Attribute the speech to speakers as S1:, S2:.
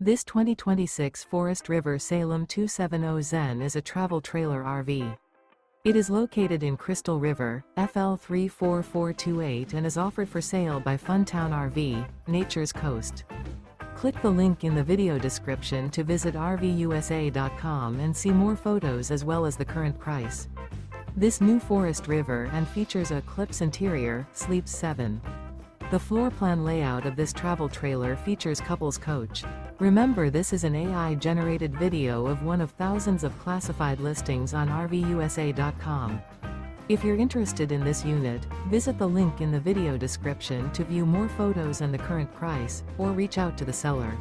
S1: This 2026 Forest River Salem 270 Zen is a travel trailer RV. It is located in Crystal River, FL 34428 and is offered for sale by Funtown RV, Nature's Coast. Click the link in the video description to visit RVUSA.com and see more photos as well as the current price. This new Forest River and features a ECLIPSE interior, sleeps 7. The floor plan layout of this travel trailer features couples coach. Remember, this is an AI-generated video of one of thousands of classified listings on RVUSA.com. If you're interested in this unit, visit the link in the video description to view more photos and the current price, or reach out to the seller.